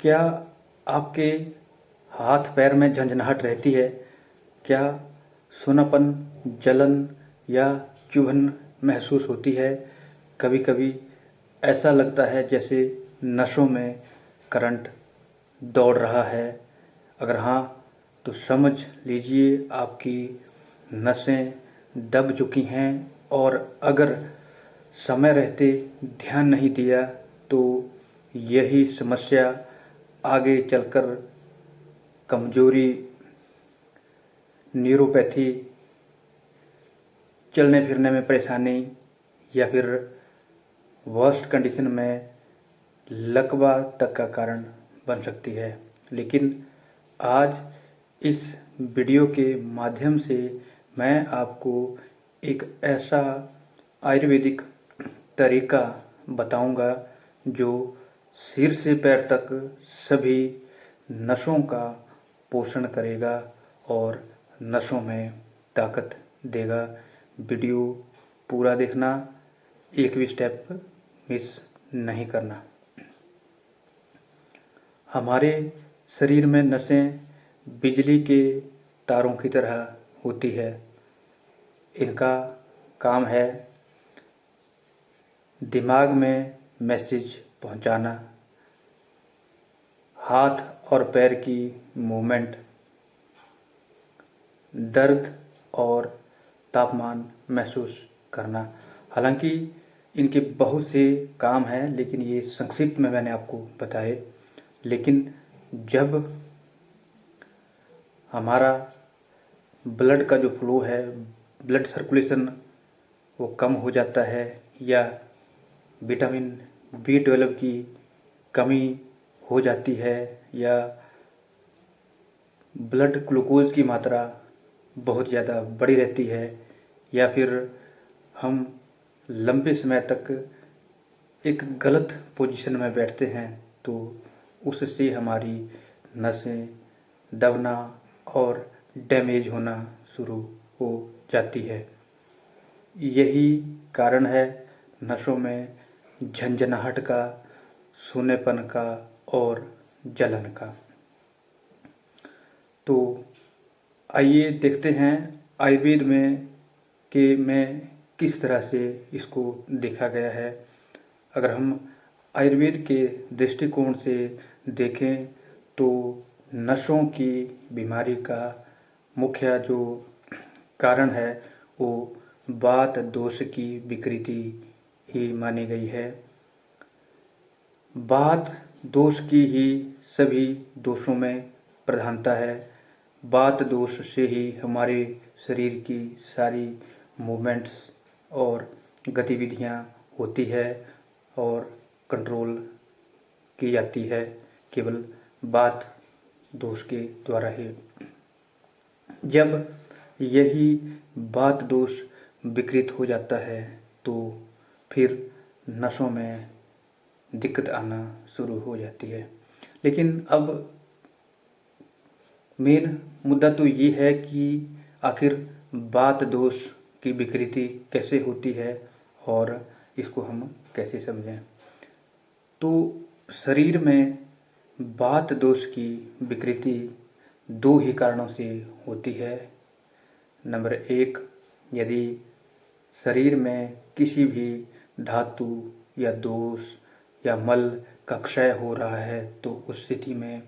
क्या आपके हाथ पैर में झंझनाहट रहती है? क्या सूनापन, जलन या चुभन महसूस होती है? कभी कभी ऐसा लगता है जैसे नसों में करंट दौड़ रहा है। अगर हाँ, तो समझ लीजिए आपकी नसें दब चुकी हैं, और अगर समय रहते ध्यान नहीं दिया तो यही समस्या आगे चलकर कमजोरी, न्यूरोपैथी, चलने फिरने में परेशानी या फिर वर्स्ट कंडीशन में लकवा तक का कारण बन सकती है। लेकिन आज इस वीडियो के माध्यम से मैं आपको एक ऐसा आयुर्वेदिक तरीका बताऊंगा जो सिर से पैर तक सभी नसों का पोषण करेगा और नसों में ताकत देगा। वीडियो पूरा देखना, एक भी स्टेप मिस नहीं करना। हमारे शरीर में नसें बिजली के तारों की तरह होती है। इनका काम है दिमाग में मैसेज पहुंचाना, हाथ और पैर की मूवमेंट, दर्द और तापमान महसूस करना। हालांकि इनके बहुत से काम हैं, लेकिन ये संक्षिप्त में मैंने आपको बताए। लेकिन जब हमारा ब्लड का जो फ्लो है, ब्लड सर्कुलेशन, वो कम हो जाता है, या विटामिन B12 की कमी हो जाती है, या ब्लड ग्लूकोज की मात्रा बहुत ज़्यादा बढ़ी रहती है, या फिर हम लंबे समय तक एक गलत पोजीशन में बैठते हैं, तो उससे हमारी नसें दबना और डैमेज होना शुरू हो जाती है। यही कारण है नसों में झंझनाहट का, सूनेपन का और जलन का। तो आइए देखते हैं आयुर्वेद में किस तरह से इसको देखा गया है। अगर हम आयुर्वेद के दृष्टिकोण से देखें तो नसों की बीमारी का मुख्य जो कारण है वो वात दोष की विकृति ही मानी गई है। वात दोष की ही सभी दोषों में प्रधानता है। वात दोष से ही हमारे शरीर की सारी मूवमेंट्स और गतिविधियां होती है और कंट्रोल की जाती है केवल वात दोष के द्वारा ही। जब यही वात दोष विकृत हो जाता है तो फिर नसों में दिक्कत आना शुरू हो जाती है। लेकिन अब मेन मुद्दा तो ये है कि आखिर वात दोष की विकृति कैसे होती है और इसको हम कैसे समझें। तो शरीर में वात दोष की विकृति दो ही कारणों से होती है। नंबर 1, यदि शरीर में किसी भी धातु या दोष या मल का क्षय हो रहा है तो उस स्थिति में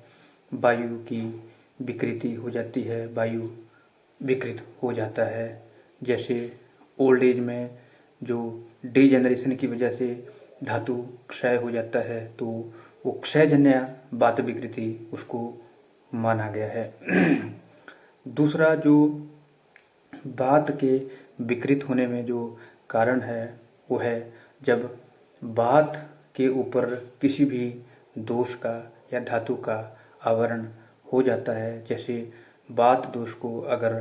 वायु की विकृति हो जाती है, वायु विकृत हो जाता है। जैसे ओल्ड एज में जो डिजेनरेशन की वजह से धातु क्षय हो जाता है तो वो क्षयजन्य वात विकृति उसको माना गया है। दूसरा जो वात के विकृत होने में जो कारण है वो है जब वात के ऊपर किसी भी दोष का या धातु का आवरण हो जाता है। जैसे वात दोष को अगर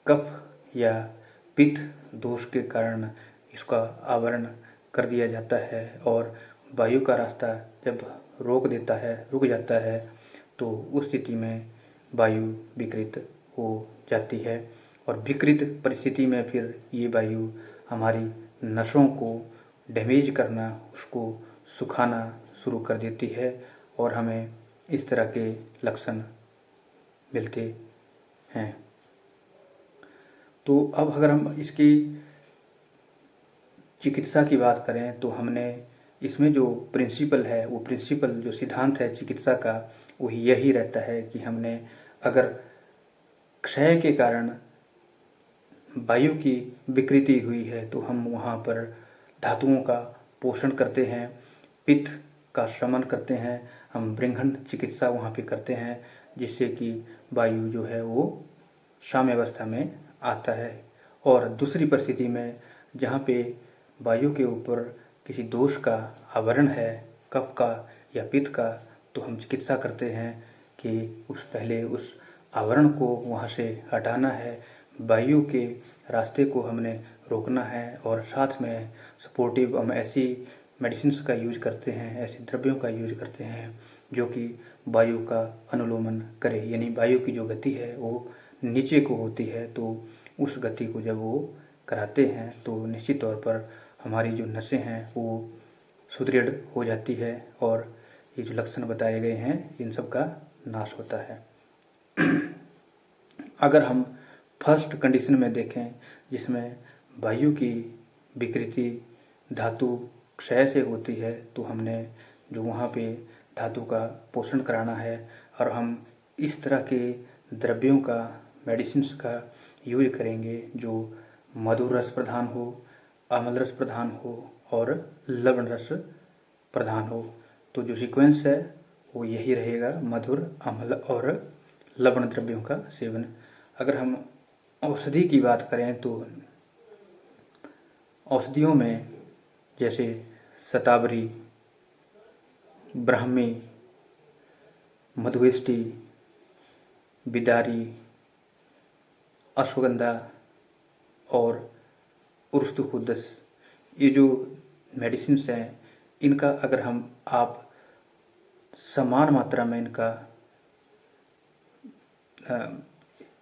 कफ या पित्त दोष के कारण इसका आवरण कर दिया जाता है और वायु का रास्ता जब रुक जाता है तो उस स्थिति में वायु विकृत हो जाती है। और विकृत परिस्थिति में फिर ये वायु हमारी नसों को डैमेज करना, उसको सुखाना शुरू कर देती है और हमें इस तरह के लक्षण मिलते हैं। तो अब अगर हम इसकी चिकित्सा की बात करें तो हमने इसमें जो प्रिंसिपल है, वो प्रिंसिपल जो सिद्धांत है चिकित्सा का, वो यही रहता है कि हमने अगर क्षय के कारण वायु की विकृति हुई है तो हम वहाँ पर धातुओं का पोषण करते हैं, पित्त का शमन करते हैं, हम बृंघन चिकित्सा वहाँ पे करते हैं, जिससे कि वायु जो है वो साम्यावस्था में आता है। और दूसरी परिस्थिति में जहाँ पे वायु के ऊपर किसी दोष का आवरण है, कफ का या पित्त का, तो हम चिकित्सा करते हैं कि पहले उस आवरण को वहाँ से हटाना है, वायु के रास्ते को हमने रोकना है, और साथ में सपोर्टिव हम ऐसी मेडिसिन्स का यूज करते हैं, ऐसे द्रव्यों का यूज करते हैं जो कि वायु का अनुलोमन करे। यानी वायु की जो गति है वो नीचे को होती है, तो उस गति को जब वो कराते हैं तो निश्चित तौर पर हमारी जो नसें हैं वो सुदृढ़ हो जाती है और ये जो लक्षण बताए गए हैं इन सब का नाश होता है। अगर हम फर्स्ट कंडीशन में देखें जिसमें वायु की विकृति धातु क्षय से होती है, तो हमने जो वहाँ पे धातु का पोषण कराना है और हम इस तरह के द्रव्यों का, मेडिसिन्स का यूज करेंगे जो मधुर रस प्रधान हो, अम्ल रस प्रधान हो और लवण रस प्रधान हो। तो जो सीक्वेंस है वो यही रहेगा, मधुर, अम्ल और लवण द्रव्यों का सेवन। अगर हम औषधि की बात करें तो औषधियों में जैसे शतावरी, ब्राह्मी, मधुष्टि, बिदारी, अश्वगंधा और उर्स्तुकुद्दस, ये जो मेडिसिन्स हैं इनका अगर आप समान मात्रा में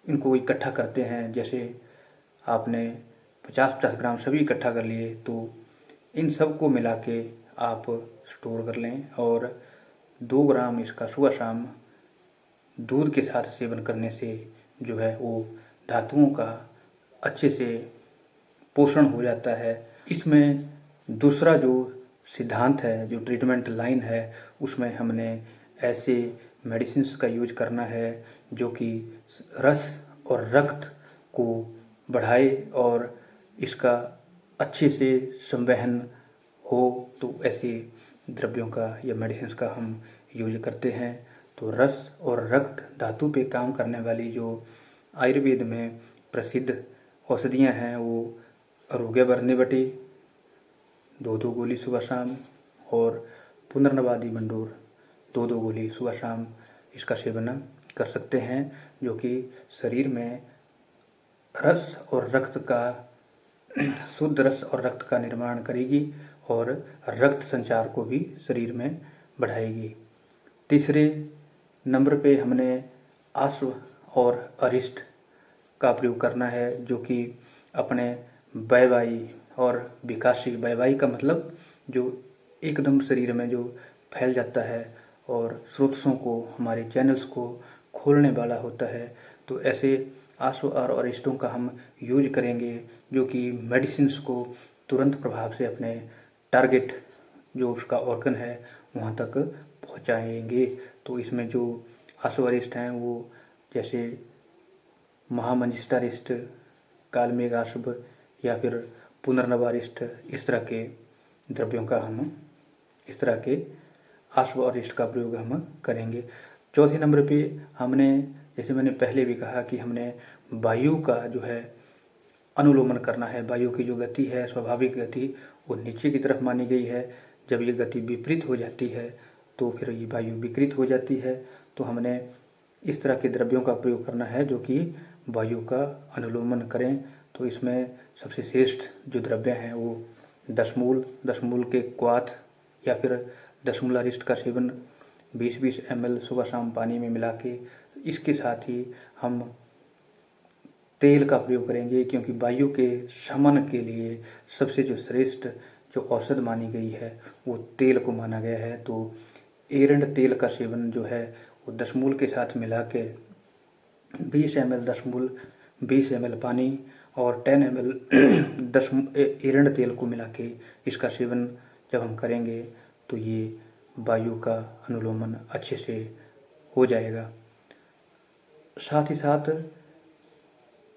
इनको इकट्ठा करते हैं, जैसे आपने 50-50 ग्राम सभी इकट्ठा कर लिए, तो इन सब को मिला के आप स्टोर कर लें और 2 ग्राम इसका सुबह शाम दूध के साथ सेवन करने से जो है वो धातुओं का अच्छे से पोषण हो जाता है। इसमें दूसरा जो सिद्धांत है, जो ट्रीटमेंट लाइन है, उसमें हमने ऐसे मेडिसिन्स का यूज करना है जो कि रस और रक्त को बढ़ाए और इसका अच्छे से संवहन हो, तो ऐसे द्रव्यों का या मेडिसिन्स का हम यूज करते हैं। तो रस और रक्त धातु पे काम करने वाली जो आयुर्वेद में प्रसिद्ध औषधियाँ हैं वो अरुग्यवर्णी बटी 2-2 गोली सुबह शाम और पुनर्नवादी मंडूर 2-2 गोली सुबह शाम इसका सेवन कर सकते हैं, जो कि शरीर में रस और रक्त का शुद्ध रस और रक्त का निर्माण करेगी और रक्त संचार को भी शरीर में बढ़ाएगी। तीसरे नंबर पे हमने आश्व और अरिष्ट का प्रयोग करना है, जो कि अपने वैवाई और विकासशील, वैवाई का मतलब जो एकदम शरीर में जो फैल जाता है और स्रोतों को, हमारे चैनल्स को खोलने वाला होता है। तो ऐसे आश्व और अरिष्टों का हम यूज करेंगे जो कि मेडिसिन्स को तुरंत प्रभाव से अपने टारगेट जो उसका ऑर्गन है वहाँ तक पहुँचाएंगे। तो इसमें जो आश्व अरिष्ट हैं वो जैसे महामंजिष्ठारिष्ट, कालमेघाश्व या फिर पुनर्नवारिष्ट, इस तरह के द्रव्यों का हम इस तरह के आश्व और इष्ट का प्रयोग हम करेंगे। चौथे नंबर पे हमने, जैसे मैंने पहले भी कहा कि हमने वायु का जो है अनुलोमन करना है। वायु की जो गति है, स्वाभाविक गति, वो नीचे की तरफ मानी गई है। जब ये गति विपरीत हो जाती है तो फिर ये वायु विकृत हो जाती है। तो हमने इस तरह के द्रव्यों का प्रयोग करना है जो कि वायु का अनुलोमन करें। तो इसमें सबसे श्रेष्ठ जो द्रव्य हैं वो दशमूल के क्वाथ या फिर दशमूलारिष्ट का सेवन 20-20 ml सुबह शाम पानी में मिला के, इसके साथ ही हम तेल का प्रयोग करेंगे, क्योंकि वायु के शमन के लिए सबसे जो श्रेष्ठ जो औषध मानी गई है वो तेल को माना गया है। तो एरंड तेल का सेवन जो है वो 10 मूल के साथ मिला के 20 ml 10 मूल 20 ml पानी और 10 ml 10 एरंड तेल को मिला के इसका सेवन जब हम करेंगे तो ये वायु का अनुलोमन अच्छे से हो जाएगा। साथ ही साथ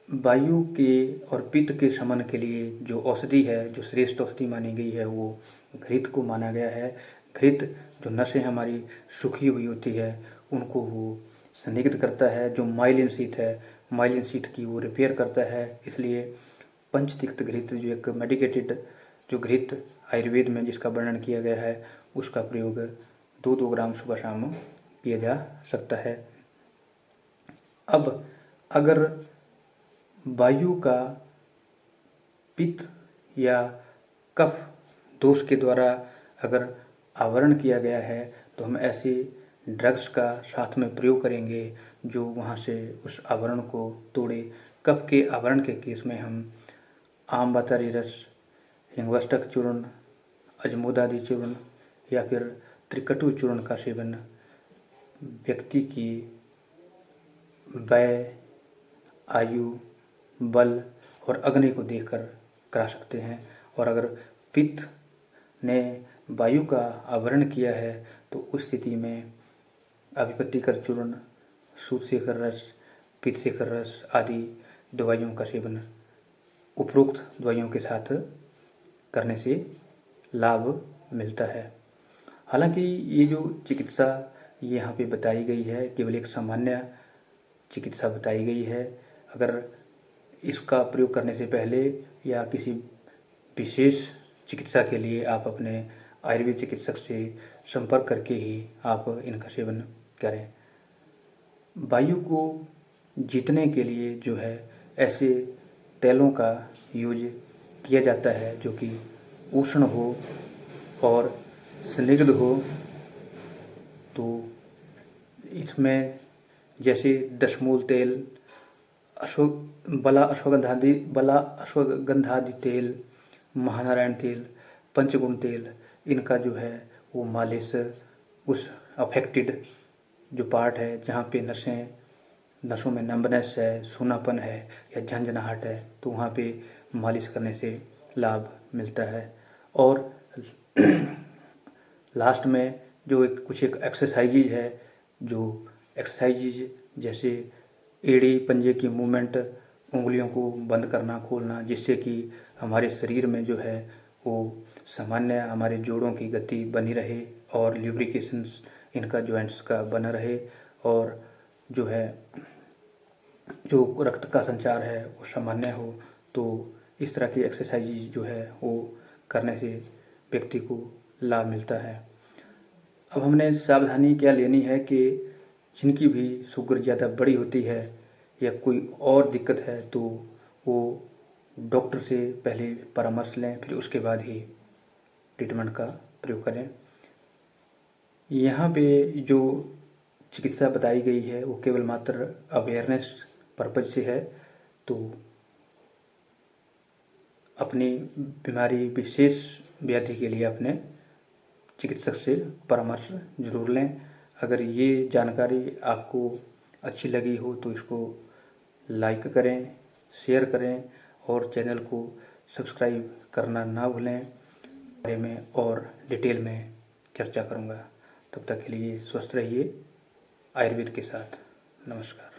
वायु के और पित्त के शमन के लिए जो औषधि है, जो श्रेष्ठ औषधि मानी गई है, वो घृत को माना गया है। घृत जो नसें हमारी सूखी हुई होती है उनको वो स्निग्ध करता है, जो माइलिन शीथ है, माइलिन शीथ की वो रिपेयर करता है। इसलिए पंचतिक्त घृत जो एक मेडिकेटेड जो घृत आयुर्वेद में जिसका वर्णन किया गया है उसका प्रयोग 2-2 ग्राम सुबह शाम किया जा सकता है। अब अगर वायु का पित्त या कफ दोष के द्वारा अगर आवरण किया गया है तो हम ऐसे ड्रग्स का साथ में प्रयोग करेंगे जो वहाँ से उस आवरण को तोड़े। कफ के आवरण के केस में हम आम बतारी रस, हिंगवष्टक चूर्ण, अजमोदादि चूर्ण या फिर त्रिकटु चूर्ण का सेवन व्यक्ति की वय, आयु, बल और अग्नि को देखकर करा सकते हैं। और अगर पित्त ने वायु का आवरण किया है तो उस स्थिति में अभिपत्तिकर चूर्ण, सूतशेखर रस, पित्तशेखर रस आदि दवाइयों का सेवन उपरोक्त दवाइयों के साथ करने से लाभ मिलता है। हालांकि ये जो चिकित्सा यहाँ पे बताई गई है केवल एक सामान्य चिकित्सा बताई गई है। अगर इसका प्रयोग करने से पहले या किसी विशेष चिकित्सा के लिए आप अपने आयुर्वेद चिकित्सक से संपर्क करके ही आप इनका सेवन करें। वायु को जीतने के लिए जो है ऐसे तेलों का यूज किया जाता है जो कि उष्ण हो और स्निग्ध हो। तो इसमें जैसे दशमूल तेल, बला अश्वगंधादि तेल, महानारायण तेल, पंचगुण तेल, इनका जो है वो मालिश उस अफेक्टेड जो पार्ट है जहाँ पे नसों में नंबनेस है, सूनापन है या झंझनाहट है तो वहाँ पे मालिश करने से लाभ मिलता है। और लास्ट में जो कुछ एक एक्सरसाइज है, जो एक्सरसाइज जैसे एड़ी पंजे की मूवमेंट, उंगलियों को बंद करना खोलना, जिससे कि हमारे शरीर में जो है वो सामान्य हमारे जोड़ों की गति बनी रहे और ल्यूब्रिकेशंस इनका जॉइंट्स का बना रहे और जो है जो रक्त का संचार है वो सामान्य हो। तो इस तरह की एक्सरसाइज जो है वो करने से व्यक्ति को लाभ मिलता है। अब हमने सावधानी क्या लेनी है कि जिनकी भी शुगर ज़्यादा बड़ी होती है या कोई और दिक्कत है तो वो डॉक्टर से पहले परामर्श लें, फिर उसके बाद ही ट्रीटमेंट का प्रयोग करें। यहाँ पे जो चिकित्सा बताई गई है वो केवल मात्र अवेयरनेस पर्पज से है। तो अपनी बीमारी विशेष व्याधि के लिए अपने चिकित्सक से परामर्श जरूर लें। अगर ये जानकारी आपको अच्छी लगी हो तो इसको लाइक करें, शेयर करें और चैनल को सब्सक्राइब करना ना भूलें। बारे में और डिटेल में चर्चा करूँगा। तब तक के लिए स्वस्थ रहिए आयुर्वेद के साथ। नमस्कार।